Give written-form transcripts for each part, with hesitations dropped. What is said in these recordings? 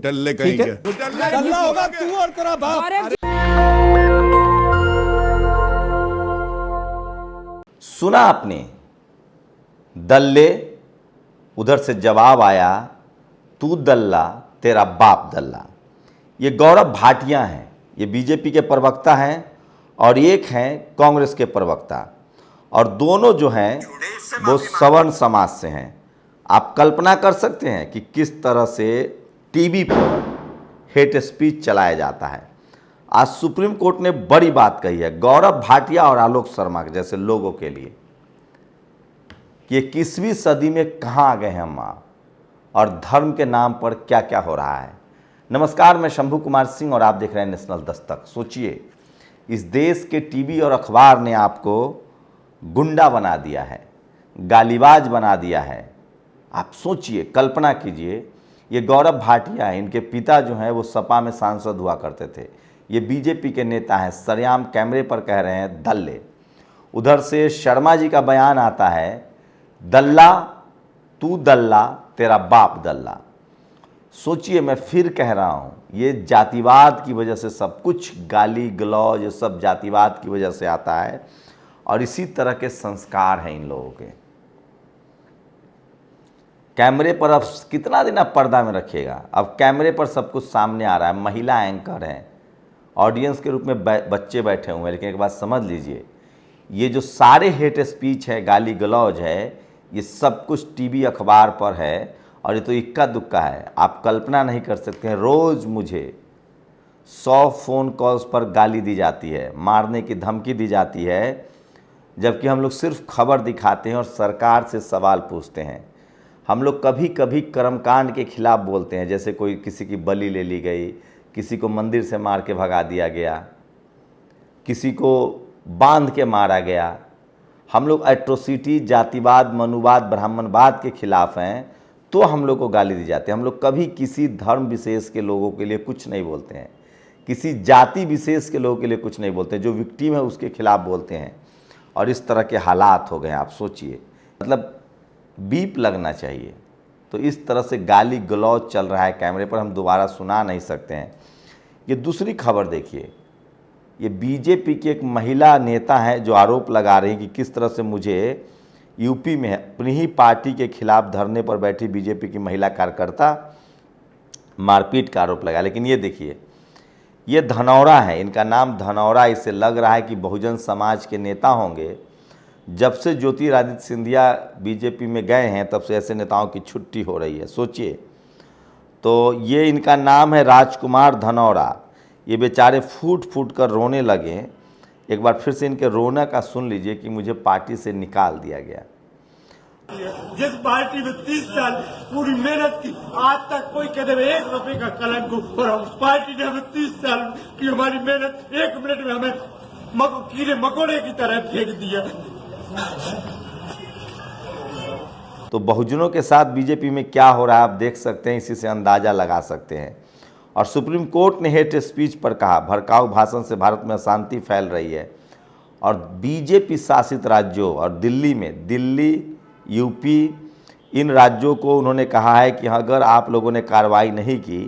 डल्ले कहीं ठीक है? के डल्ला होगा तू और तेरा बाप। सुना आपने, दल्ले, उधर से जवाब आया तू दल्ला तेरा बाप दल्ला। ये गौरव भाटिया हैं, ये बीजेपी के प्रवक्ता हैं और एक हैं कांग्रेस के प्रवक्ता, और दोनों जो हैं वो सवर्ण समाज से हैं। आप कल्पना कर सकते हैं कि किस तरह से टीवी पर हेट स्पीच चलाया जाता है। आज सुप्रीम कोर्ट ने बड़ी बात कही है गौरव भाटिया और आलोक शर्मा के जैसे लोगों के लिए कि ये 21वीं सदी में कहाँ आ गए हैं हम और धर्म के नाम पर क्या क्या हो रहा है। नमस्कार, मैं शंभू कुमार सिंह और आप देख रहे हैं नेशनल दस्तक। सोचिए, इस देश के टीवी और अखबार ने आपको गुंडा बना दिया है, गालीबाज बना दिया है। आप सोचिए, कल्पना कीजिए, ये गौरव भाटिया है, इनके पिता जो हैं वो सपा में सांसद हुआ करते थे। ये बीजेपी के नेता हैं, सरेआम कैमरे पर कह रहे हैं दल्ले। उधर से शर्मा जी का बयान आता है दल्ला तू दल्ला तेरा बाप दल्ला। सोचिए, मैं फिर कह रहा हूँ, ये जातिवाद की वजह से सब कुछ, गाली गलौज ये सब जातिवाद की वजह से आता है और इसी तरह के संस्कार हैं इन लोगों के। कैमरे पर अब कितना दिन आप पर्दा में रखिएगा, अब कैमरे पर सब कुछ सामने आ रहा है। महिला एंकर हैं, ऑडियंस के रूप में बच्चे बैठे हुए हैं, लेकिन एक बात समझ लीजिए, ये जो सारे हेट स्पीच है, गाली गलौज है, ये सब कुछ टीवी अखबार पर है और ये तो इक्का दुक्का है। आप कल्पना नहीं कर सकते हैं, रोज़ मुझे 100 फ़ोन कॉल्स पर गाली दी जाती है, मारने की धमकी दी जाती है, जबकि हम लोग सिर्फ खबर दिखाते हैं और सरकार से सवाल पूछते हैं। हम लोग कभी कभी कर्मकांड के खिलाफ बोलते हैं, जैसे कोई किसी की बलि ले ली गई, किसी को मंदिर से मार के भगा दिया गया, किसी को बांध के मारा गया। हम लोग एट्रोसिटी, जातिवाद, मनुवाद, ब्राह्मणवाद के खिलाफ हैं, तो हम लोग को गाली दी जाती है। हम लोग कभी किसी धर्म विशेष के लोगों के लिए कुछ नहीं बोलते हैं, किसी जाति विशेष के लोगों के लिए कुछ नहीं बोलते हैं। जो विक्टिम है उसके खिलाफ बोलते हैं और इस तरह के हालात हो गए हैं। आप सोचिए, मतलब बीप लगना चाहिए। तो इस तरह से गाली गलौज चल रहा है कैमरे पर, हम दोबारा सुना नहीं सकते हैं। ये दूसरी खबर देखिए, ये बीजेपी की एक महिला नेता है जो आरोप लगा रही है कि किस तरह से मुझे यूपी में अपनी ही पार्टी के खिलाफ धरने पर बैठी बीजेपी की महिला कार्यकर्ता मारपीट का आरोप लगा। लेकिन ये देखिए, ये धनौरा है, इनका नाम धनौरा, इससे लग रहा है कि बहुजन समाज के नेता होंगे। जब से ज्योतिरादित्य सिंधिया बीजेपी में गए हैं तब से ऐसे नेताओं की छुट्टी हो रही है। सोचिए, तो ये इनका नाम है राजकुमार धनौरा। ये बेचारे फूट फूट कर रोने लगे। एक बार फिर से इनके रोने का सुन लीजिए कि मुझे पार्टी से निकाल दिया गया। जिस पार्टी में 30 साल पूरी मेहनत की, आज तक कोई कदम 1 रुपए का कलंक, और उस पार्टी ने हमें 30 साल की हमारी मेहनत 1 मिनट में हमें कीड़े मकोड़े की तरह फेंक दिया। तो बहुजनों के साथ बीजेपी में क्या हो रहा है आप देख सकते हैं, इसी से अंदाजा लगा सकते हैं। और सुप्रीम कोर्ट ने हेट स्पीच पर कहा भड़काऊ भाषण से भारत में अशांति फैल रही है। और बीजेपी शासित राज्यों और दिल्ली में, दिल्ली, यूपी, इन राज्यों को उन्होंने कहा है कि अगर आप लोगों ने कार्रवाई नहीं की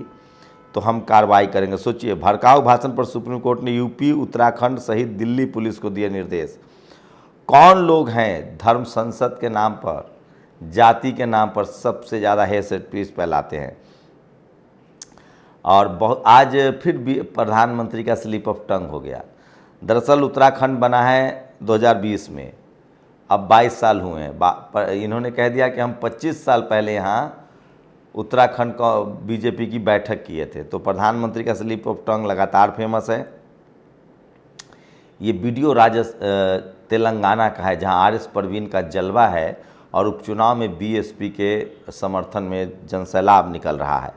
तो हम कार्रवाई करेंगे। सोचिए, भड़काऊ भाषण पर सुप्रीम कोर्ट ने यूपी, उत्तराखंड सहित दिल्ली पुलिस को दिए निर्देश। कौन लोग हैं धर्म संसद के नाम पर, जाति के नाम पर सबसे ज़्यादा हेट स्पीच फैलाते हैं। और आज फिर भी प्रधानमंत्री का स्लिप ऑफ टंग हो गया। दरअसल उत्तराखंड बना है 2020 में, अब 22 साल हुए हैं। इन्होंने कह दिया कि हम 25 साल पहले यहाँ उत्तराखंड का बीजेपी की बैठक किए थे। तो प्रधानमंत्री का स्लिप ऑफ टंग लगातार फेमस है। ये वीडियो तेलंगाना का है, जहाँ आर एस परवीन का जलवा है और उपचुनाव में बीएसपी के समर्थन में जनसैलाब निकल रहा है।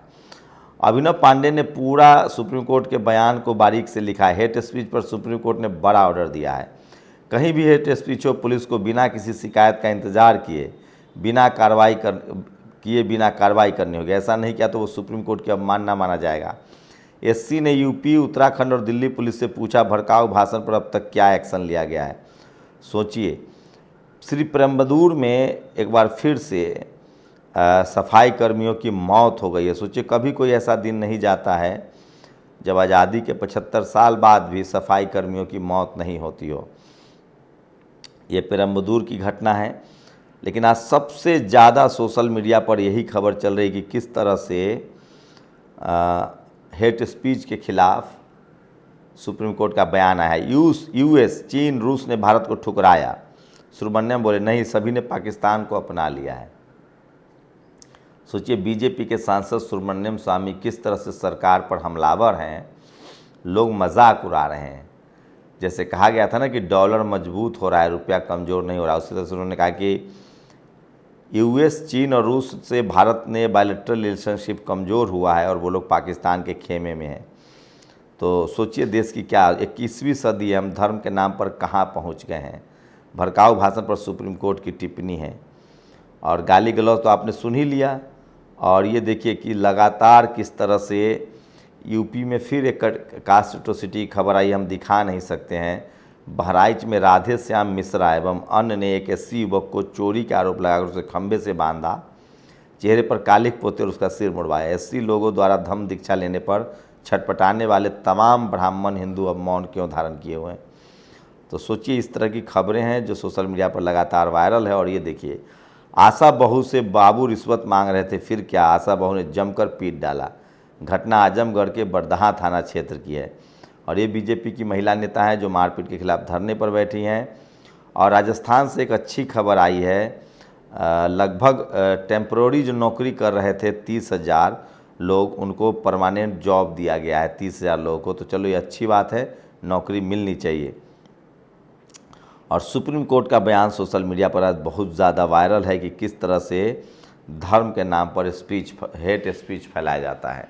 अभिनव पांडे ने पूरा सुप्रीम कोर्ट के बयान को बारीक से लिखा है। हेट स्पीच पर सुप्रीम कोर्ट ने बड़ा ऑर्डर दिया है। कहीं भी हेट स्पीच हो, पुलिस को बिना किसी शिकायत का इंतजार किए बिना कार्रवाई करनी होगी। ऐसा नहीं किया तो वो सुप्रीम कोर्ट की अवमानना माना जाएगा। एससी ने यूपी, उत्तराखंड और दिल्ली पुलिस से पूछा भड़काऊ भाषण पर अब तक क्या एक्शन लिया गया है। सोचिए, श्री पेरुम्बदूर में एक बार फिर से सफाई कर्मियों की मौत हो गई है। सोचिए, कभी कोई ऐसा दिन नहीं जाता है जब आज़ादी के 75 साल बाद भी सफाई कर्मियों की मौत नहीं होती हो। ये पेरम्बदूर की घटना है, लेकिन आज सबसे ज़्यादा सोशल मीडिया पर यही खबर चल रही कि किस तरह से हेट स्पीच के खिलाफ सुप्रीम कोर्ट का बयान आया है। यूएस, चीन, रूस ने भारत को ठुकराया। सुब्रमण्यम बोले नहीं, सभी ने पाकिस्तान को अपना लिया है। सोचिए, बीजेपी के सांसद सुब्रमण्यम स्वामी किस तरह से सरकार पर हमलावर हैं। लोग मजाक उड़ा रहे हैं। जैसे कहा गया था ना कि डॉलर मजबूत हो रहा है, रुपया कमज़ोर नहीं हो रहा, उसी तरह से उन्होंने कहा कि यूएस, चीन और रूस से भारत ने बायलैटरल रिलेशनशिप कमज़ोर हुआ है और वो लोग पाकिस्तान के खेमे में हैं। तो सोचिए, देश की क्या 21वीं सदी है, हम धर्म के नाम पर कहाँ पहुँच गए हैं। भड़काऊ भाषण पर सुप्रीम कोर्ट की टिप्पणी है और गाली गलौज तो आपने सुन ही लिया। और ये देखिए कि लगातार किस तरह से यूपी में फिर एक कास्ट एट्रोसिटी खबर आई, हम दिखा नहीं सकते हैं। बहराइच में राधे श्याम मिश्रा एवं अन्य ने एक एससी युवक को चोरी के आरोप लगाकर उसे खंभे से बांधा, चेहरे पर कालिख पोते और उसका सिर मुड़वाया। एससी लोगों द्वारा धम्म दीक्षा लेने पर छटपटाने वाले तमाम ब्राह्मण हिंदू अब मौन क्यों धारण किए हुए हैं। तो सोचिए, इस तरह की खबरें हैं जो सोशल मीडिया पर लगातार वायरल है। और ये देखिए, आशा बहू से बाबू रिश्वत मांग रहे थे, फिर क्या, आशा बहू ने जमकर पीट डाला। घटना आजमगढ़ के बरदहा थाना क्षेत्र की है और ये बीजेपी की महिला नेता हैं जो मारपीट के खिलाफ धरने पर बैठी हैं। और राजस्थान से एक अच्छी खबर आई है, लगभग टेम्प्रोरी जो नौकरी कर रहे थे 30,000 लोग, उनको परमानेंट जॉब दिया गया है 30,000 लोगों को। तो चलो, ये अच्छी बात है, नौकरी मिलनी चाहिए। और सुप्रीम कोर्ट का बयान सोशल मीडिया पर आज बहुत ज़्यादा वायरल है कि किस तरह से धर्म के नाम पर हेट स्पीच फैलाया जाता है।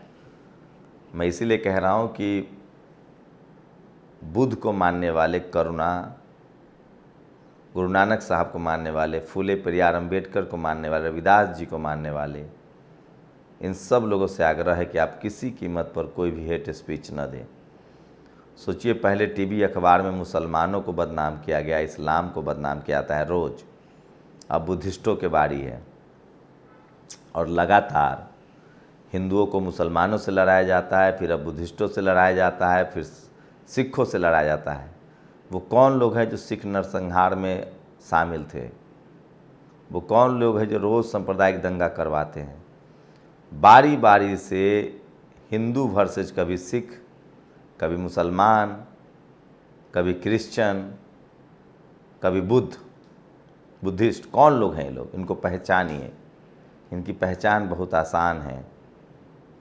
मैं इसीलिए कह रहा हूँ कि बुद्ध को मानने वाले करुणा, गुरु नानक साहब को मानने वाले, फूले पेरियार अम्बेडकर को मानने वाले, रविदास जी को मानने वाले, इन सब लोगों से आग्रह है कि आप किसी कीमत पर कोई भी हेट स्पीच न दें। सोचिए, पहले टीवी अखबार में मुसलमानों को बदनाम किया गया, इस्लाम को बदनाम किया जाता है रोज़। अब बुद्धिस्टों के बारी है और लगातार हिंदुओं को मुसलमानों से लड़ाया जाता है, फिर अब बुद्धिस्टों से लड़ाया जाता है, फिर सिखों से लड़ाया जाता है। वो कौन लोग हैं जो सिख नरसंहार में शामिल थे? वो कौन लोग हैं जो रोज़ सांप्रदायिक दंगा करवाते हैं? बारी बारी से हिंदू वर्सेज कभी सिख, कभी मुसलमान, कभी क्रिश्चियन, कभी बुद्धिस्ट। कौन लोग हैं ये लोग? इनको पहचानिए। इनकी पहचान बहुत आसान है।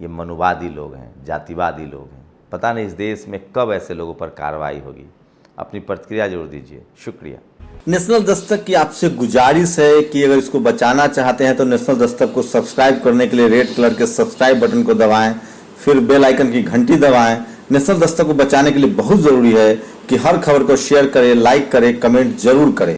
ये मनुवादी लोग हैं, जातिवादी लोग हैं। पता नहीं इस देश में कब ऐसे लोगों पर कार्रवाई होगी। अपनी प्रतिक्रिया जरूर दीजिए। शुक्रिया। नेशनल दस्तक की आपसे गुजारिश है कि अगर इसको बचाना चाहते हैं तो नेशनल दस्तक को सब्सक्राइब करने के लिए रेड कलर के सब्सक्राइब बटन को दबाएं, फिर बेल आइकन की घंटी दबाएं। नेशनल दस्तक को बचाने के लिए बहुत जरूरी है कि हर खबर को शेयर करें, लाइक करें, कमेंट जरूर करें।